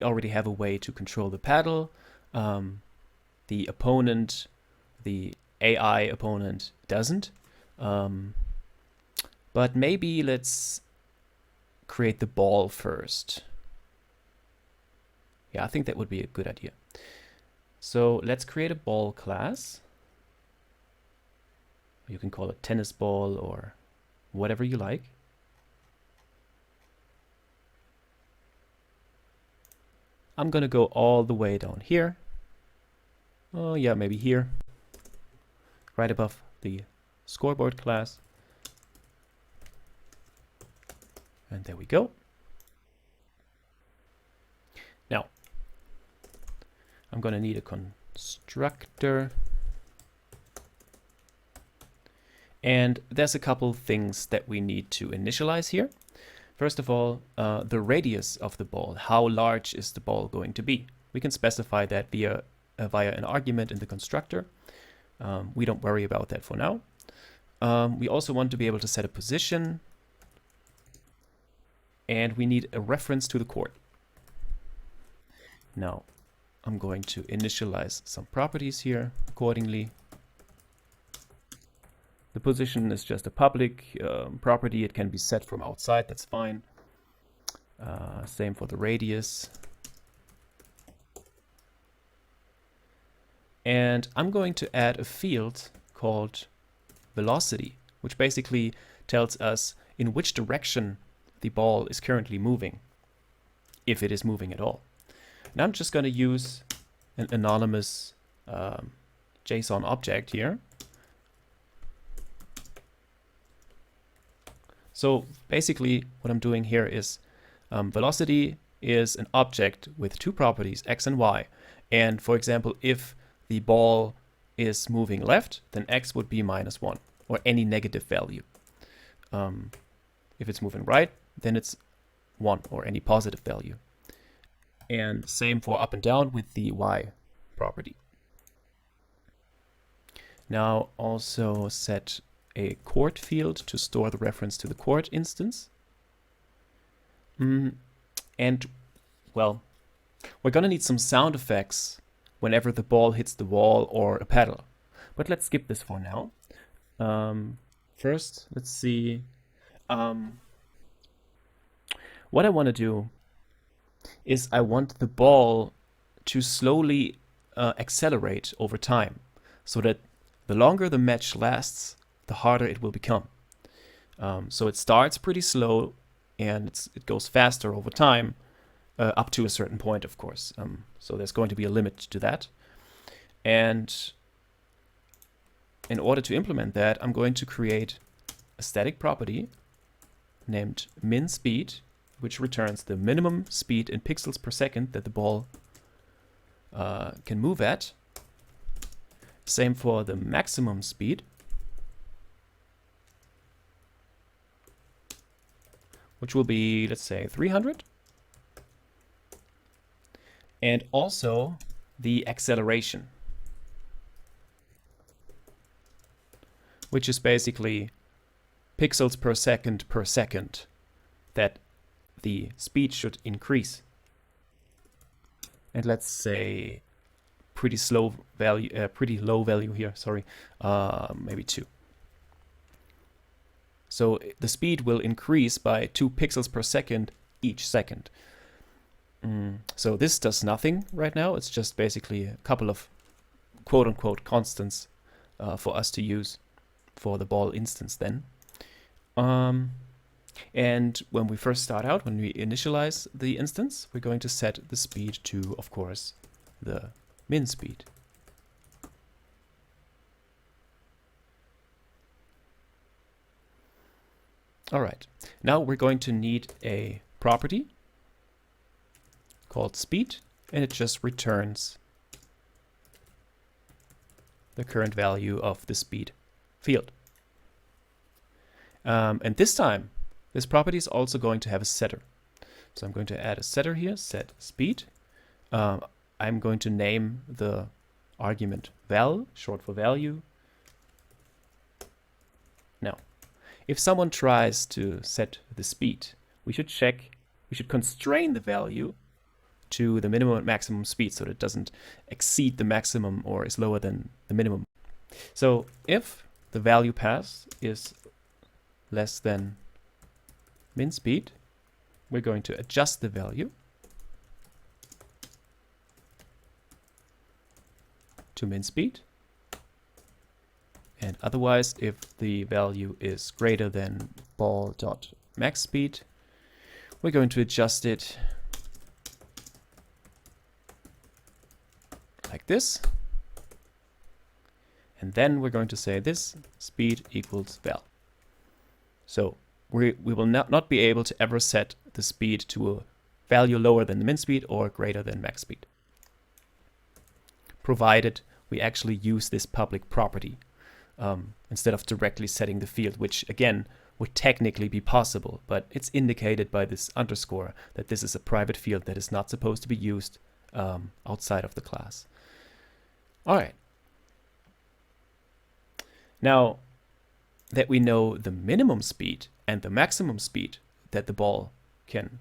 already have a way to control the paddle. The opponent, the AI opponent, doesn't. But maybe let's create the ball first. Yeah, I think that would be a good idea. So let's create a ball class. You can call it tennis ball or whatever you like. I'm going to go all the way down here. Oh yeah, maybe here. Right above the scoreboard class. And there we go. Now, I'm going to need a constructor. And there's a couple things that we need to initialize here. First of all, the radius of the ball. How large is the ball going to be? We can specify that via an argument in the constructor. We don't worry about that for now. We also want to be able to set a position. And we need a reference to the court. Now, I'm going to initialize some properties here accordingly. The position is just a public property. It can be set from outside. That's fine. Same for the radius. And I'm going to add a field called velocity, which basically tells us in which direction the ball is currently moving, if it is moving at all. And I'm just going to use an anonymous JSON object here. So basically what I'm doing here is velocity is an object with two properties, x and y. And for example, if the ball is moving left, then x would be -1 or any negative value. If it's moving right, then it's 1 or any positive value. And same for up and down with the y property. Now also set a court field to store the reference to the court instance. And, well, we're going to need some sound effects whenever the ball hits the wall or a paddle. But let's skip this for now. First, let's see. What I want to do is I want the ball to slowly accelerate over time, so that the longer the match lasts, the harder it will become. So it starts pretty slow and it goes faster over time, up to a certain point, of course. So there's going to be a limit to that. And in order to implement that, I'm going to create a static property named min_speed, which returns the minimum speed in pixels per second that the ball can move at. Same for the maximum speed, which will be, let's say, 300. And also the acceleration, which is basically pixels per second that the speed should increase. And let's say pretty low value here, sorry, maybe 2. So the speed will increase by 2 pixels per second each second. So this does nothing right now. It's just basically a couple of quote-unquote constants for us to use for the ball instance then. And when we first start out, when we initialize the instance, we're going to set the speed to, of course, the min speed. All right, now we're going to need a property called speed, and it just returns the current value of the speed field. And this time, this property is also going to have a setter. So I'm going to add a setter here, set speed. I'm going to name the argument val, short for value. Now, if someone tries to set the speed, we should constrain the value to the minimum and maximum speed, so that it doesn't exceed the maximum or is lower than the minimum. So if the value passed is less than min speed, we're going to adjust the value to min speed. And otherwise, if the value is greater than ball.max speed, we're going to adjust it like this. And then we're going to say this speed equals val. So we will not be able to ever set the speed to a value lower than the min speed or greater than max speed, provided we actually use this public property instead of directly setting the field, which again would technically be possible, but it's indicated by this underscore that this is a private field that is not supposed to be used outside of the class. All right. Now that we know the minimum speed and the maximum speed that the ball can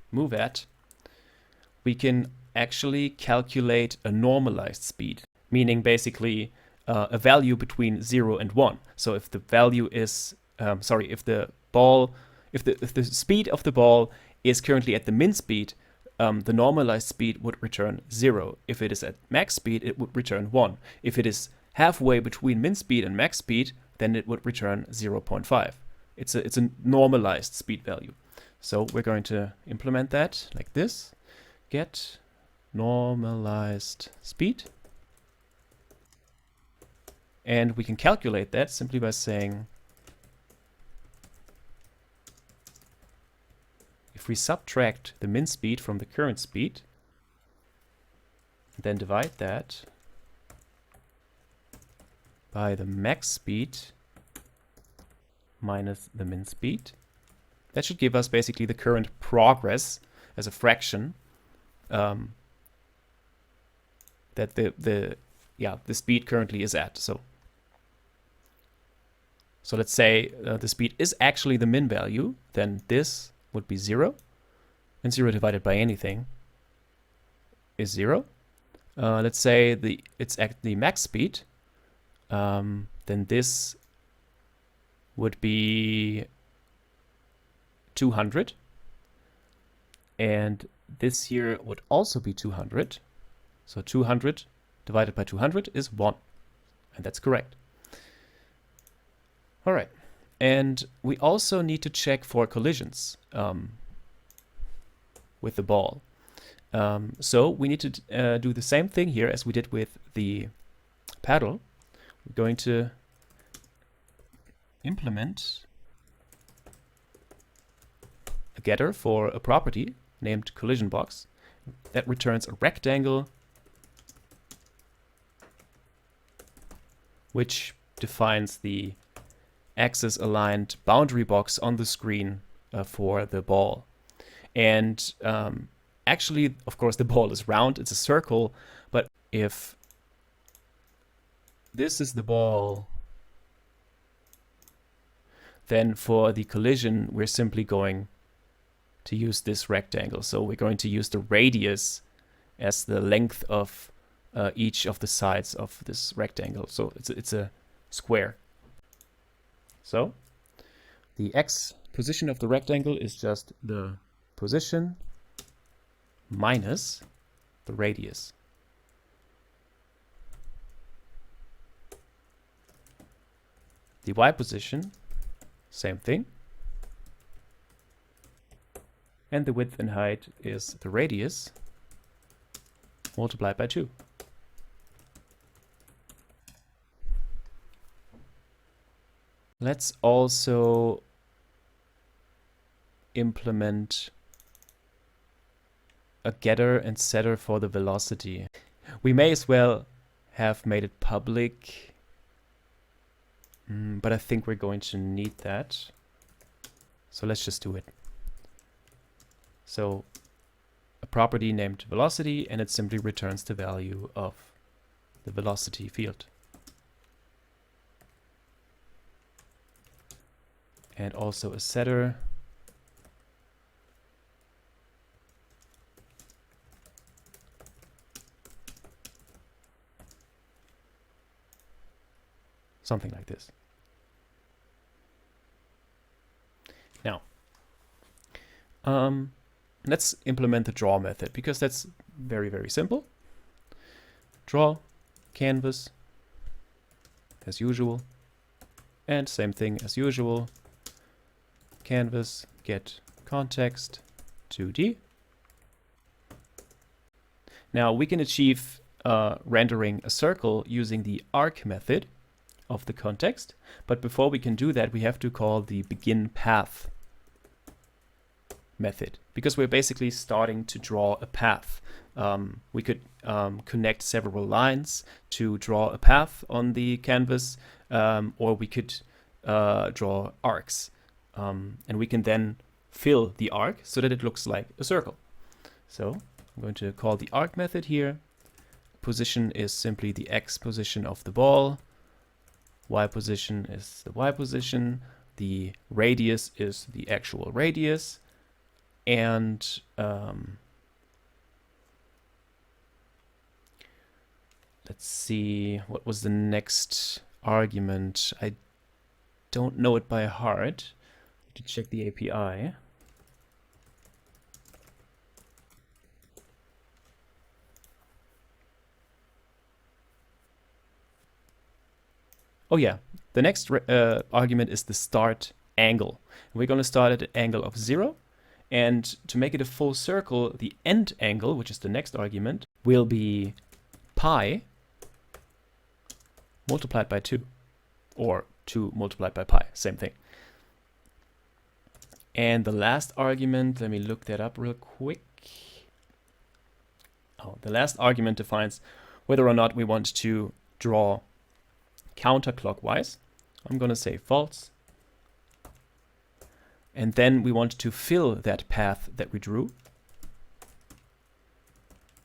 move at, we can actually calculate a normalized speed, meaning basically a value between 0 and 1. So if the value is, if the speed of the ball is currently at the min speed, the normalized speed would return 0. If it is at max speed, it would return 1. If it is halfway between min speed and max speed, then it would return 0.5. It's a normalized speed value. So we're going to implement that like this. Get normalized speed. And we can calculate that simply by saying, if we subtract the min speed from the current speed, then divide that by the max speed minus the min speed, that should give us basically the current progress as a fraction that the speed currently is at. So let's say the speed is actually the min value, then this would be 0, and 0 divided by anything is 0. Let's say it's at the max speed, then this would be 200, and this here would also be 200. So 200 divided by 200 is 1, and that's correct. All right, and we also need to check for collisions with the ball. So we need to do the same thing here as we did with the paddle. We're going to implement a getter for a property named collision box that returns a rectangle which defines the axis aligned boundary box on the screen for the ball. And actually, of course, the ball is round, it's a circle, but if this is the ball, then for the collision, we're simply going to use this rectangle. So we're going to use the radius as the length of each of the sides of this rectangle. So it's a square. So the x position of the rectangle is just the position minus the radius. The y position, same thing. And the width and height is the radius multiplied by 2. Let's also implement a getter and setter for the velocity. We may as well have made it public, but I think we're going to need that. So let's just do it. So a property named velocity, and it simply returns the value of the velocity field. And also a setter something like this. Now, let's implement the draw method, because that's very, very simple. Draw canvas as usual, and same thing as usual. Canvas get context 2D. Now we can achieve rendering a circle using the arc method of the context, but before we can do that, we have to call the begin path method, because we're basically starting to draw a path. We could connect several lines to draw a path on the canvas, or we could draw arcs, and we can then fill the arc so that it looks like a circle. So I'm going to call the arc method here. Position is simply the x position of the ball. Y position is the y position. The radius is the actual radius. And let's see, what was the next argument? I don't know it by heart. I need to check the API. Oh yeah, the next argument is the start angle. We're going to start at an angle of 0. And to make it a full circle, the end angle, which is the next argument, will be pi multiplied by 2. Or 2 multiplied by pi, same thing. And the last argument, let me look that up real quick. Oh, the last argument defines whether or not we want to draw counterclockwise. I'm going to say false. And then we want to fill that path that we drew.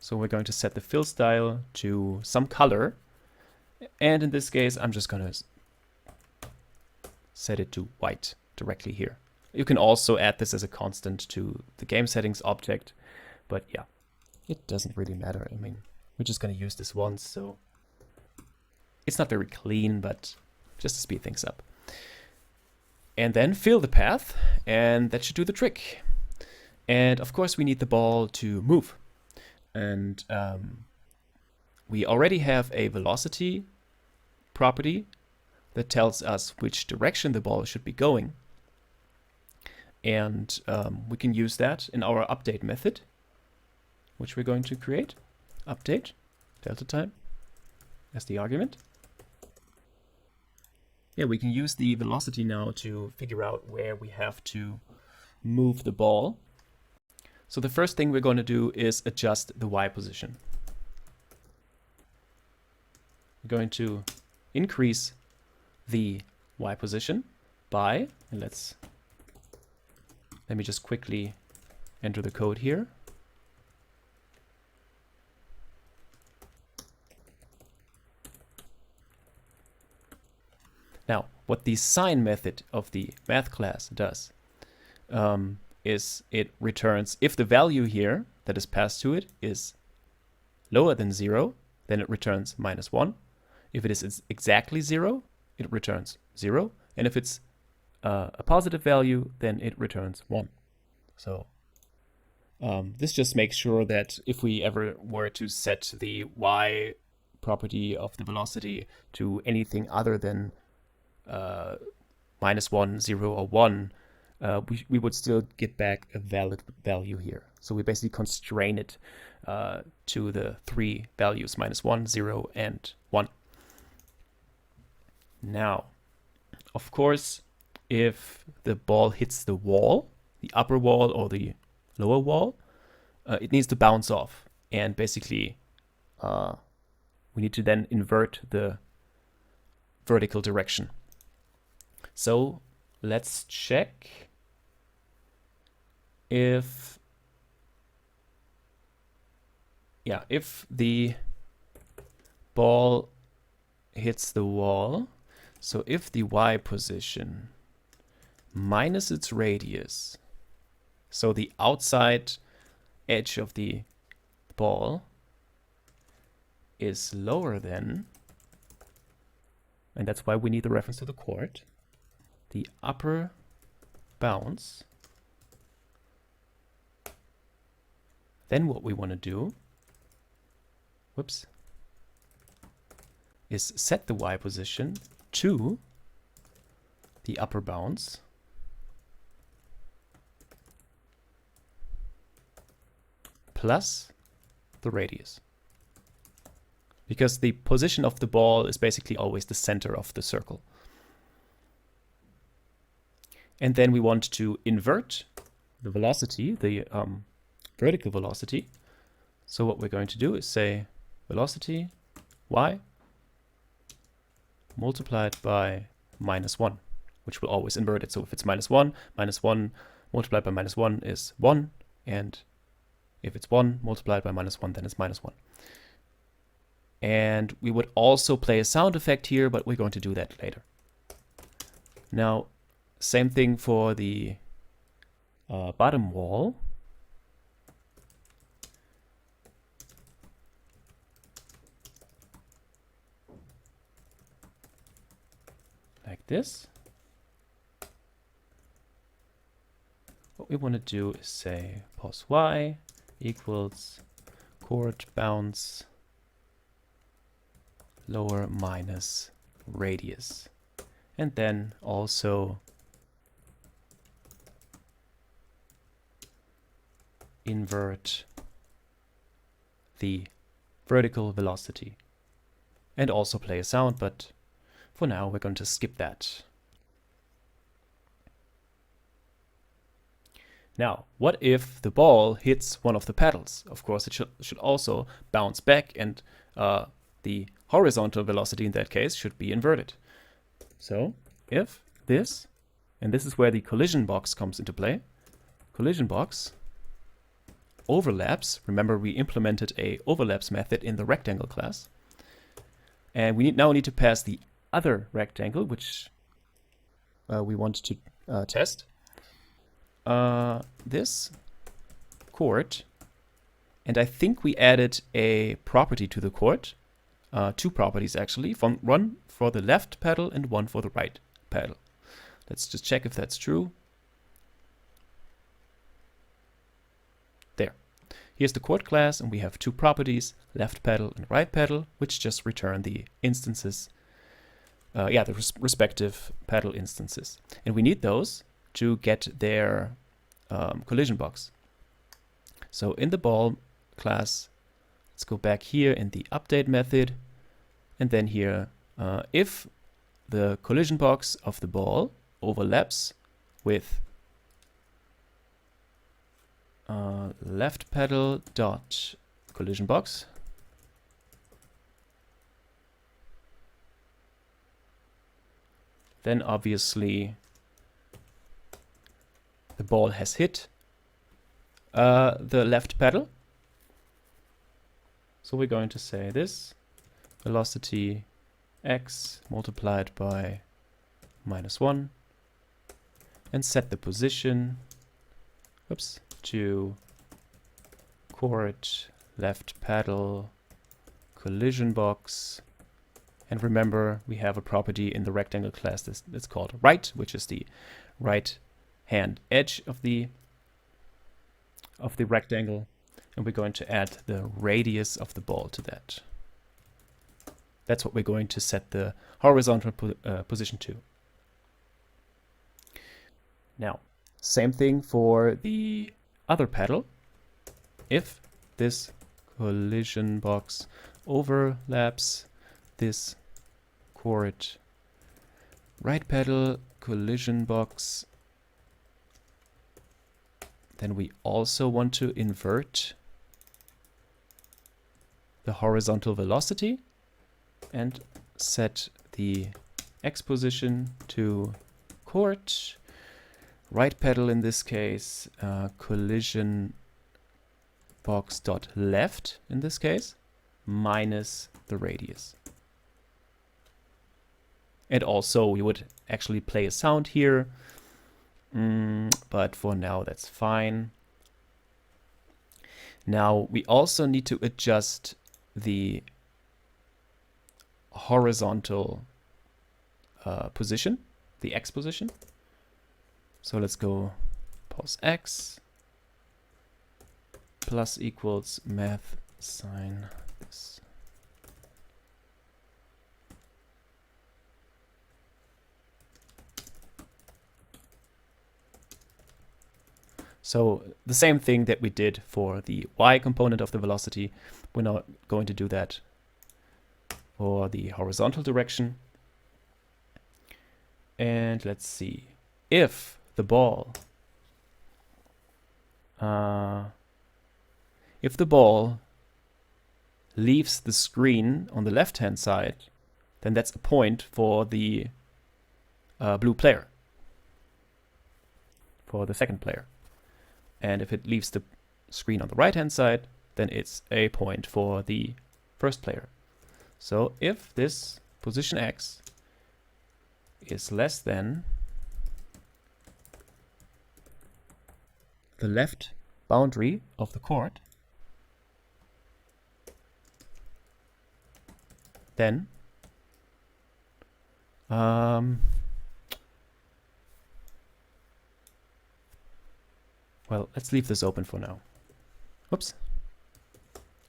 So we're going to set the fill style to some color. And in this case, I'm just going to set it to white directly here. You can also add this as a constant to the game settings object. But yeah, it doesn't really matter. I mean, we're just going to use this once, so it's not very clean, but just to speed things up. And then fill the path, and that should do the trick. And of course, we need the ball to move. And we already have a velocity property that tells us which direction the ball should be going. And we can use that in our update method, which we're going to create. Update delta time as the argument. Yeah, we can use the velocity now to figure out where we have to move the ball. So the first thing we're going to do is adjust the y position. We're going to increase the y position by, and let me just quickly enter the code here. Now, what the sign method of the math class does is it returns, if the value here that is passed to it is lower than 0, then it returns -1. If it is exactly 0, it returns 0. And if it's a positive value, then it returns 1. So this just makes sure that if we ever were to set the y property of the velocity to anything other than -1, 0, or 1, we would still get back a valid value here. So we basically constrain it to the 3 values, -1, 0, and 1. Now, of course, if the ball hits the wall, the upper wall or the lower wall, it needs to bounce off. And basically, we need to then invert the vertical direction. So let's check if the ball hits the wall. So if the y position minus its radius, so the outside edge of the ball is lower than and that's why we need the reference to the court, the upper bounds. Then what we want to do, is set the y position to the upper bounds plus the radius. Because the position of the ball is basically always the center of the circle. And then we want to invert the velocity, the vertical velocity. So what we're going to do is say velocity y multiplied by -1, which will always invert it. So if it's -1 multiplied by -1 is 1, and if it's 1 multiplied by -1, then it's -1. And we would also play a sound effect here, but we're going to do that later. Now, same thing for the bottom wall. Like this. What we want to do is say pos y equals court bounds lower minus radius. And then also invert the vertical velocity. And also play a sound, but for now we're going to skip that. Now, what if the ball hits one of the pedals? Of course, it should also bounce back, and the horizontal velocity in that case should be inverted. So if this, and this is where the collision box comes into play, collision box overlaps. Remember, we implemented a overlaps method in the rectangle class, and we now need to pass the other rectangle, which we want to test. This court, and I think we added a property to the court, 2 properties actually, one for the left pedal and one for the right pedal. Let's just check if that's true. There. Here's the court class, and we have 2 properties, left pedal and right pedal, which just return the instances, the respective pedal instances. And we need those to get their collision box. So in the ball class, let's go back here in the update method, and then here, if the collision box of the ball overlaps with left pedal dot collision box, then obviously the ball has hit the left pedal. So we're going to say this velocity x multiplied by -1 and set the position to court left pedal collision box. And remember, we have a property in the rectangle class that's called right, which is the right hand edge of the rectangle, and we're going to add the radius of the ball to that. That's what we're going to set the horizontal position to. Now, same thing for the other pedal. If this collision box overlaps this court right pedal collision box, then we also want to invert the horizontal velocity and set the x position to court right pedal, in this case collision box dot left, in this case minus the radius. And also we would actually play a sound here, but for now that's fine. Now we also need to adjust the horizontal position, the x position. So let's go pos x plus equals math sign this. So the same thing that we did for the y component of the velocity, we're now going to do that for the horizontal direction. And let's see, if the ball leaves the screen on the left-hand side, then that's a point for the blue player, for the second player. And if it leaves the screen on the right-hand side, then it's a point for the first player. So if this position x is less than the left boundary of the court, then well, let's leave this open for now. Oops.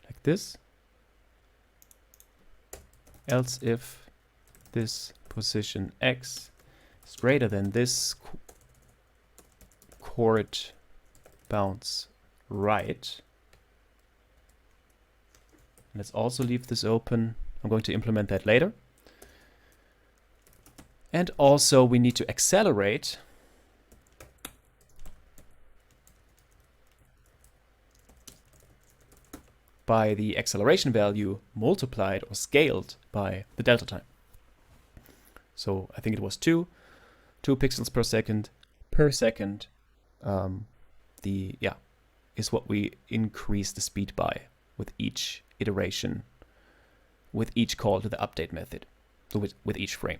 Like this. Else if this position x is greater than this court bounce right. Let's also leave this open. I'm going to implement that later. And also we need to accelerate by the acceleration value multiplied or scaled by the delta time. So I think it was 2 pixels per second. Is what we increase the speed by with each iteration, with each call to the update method, so with each frame.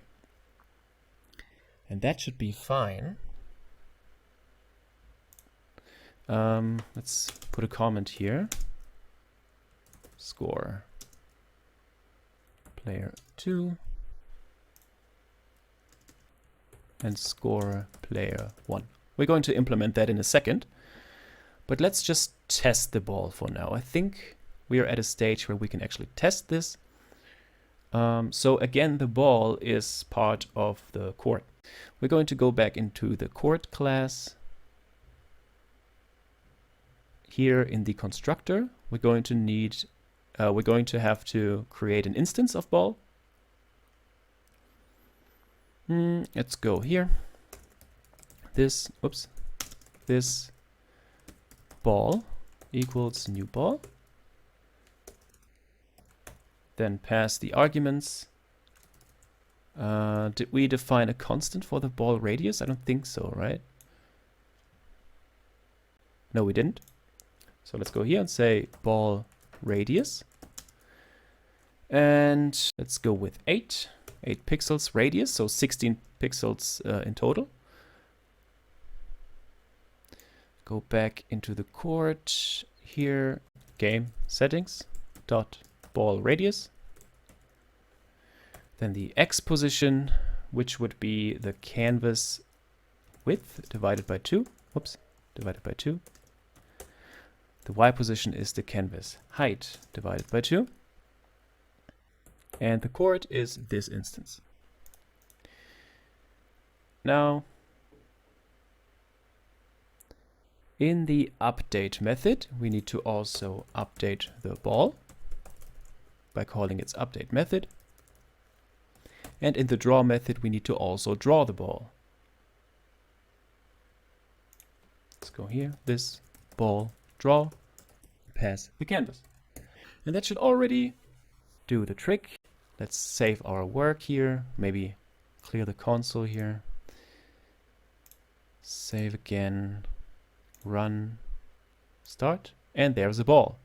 And that should be fine. Let's put a comment here. Score player 2 and score player 1. We're going to implement that in a second, but let's just test the ball for now. I think we are at a stage where we can actually test this. So again, the ball is part of the court. We're going to go back into the court class. Here in the constructor, we're going to have to create an instance of ball. Let's go here. This ball equals new ball. Then pass the arguments. Did we define a constant for the ball radius? I don't think so, right? No, we didn't. So let's go here and say ball radius. And let's go with 8 pixels radius, so 16 pixels in total. Go back into the court here, game settings, dot ball radius. Then the x position, which would be the canvas width divided by 2. Divided by 2. The y position is the canvas height divided by 2. And the court is this instance. Now, in the update method, we need to also update the ball by calling its update method. And in the draw method, we need to also draw the ball. Let's go here, this ball draw, pass the canvas. And that should already do the trick. Let's save our work here, maybe clear the console here. Save again, run, start, and there's the ball.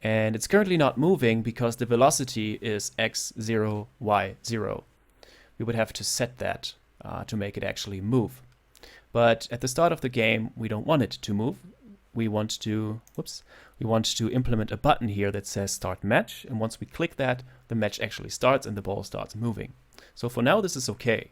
And it's currently not moving because the velocity is x0, y0. We would have to set that to make it actually move. But at the start of the game, we don't want it to move. We want to implement a button here that says start match. And once we click that, the match actually starts and the ball starts moving. So for now, this is okay.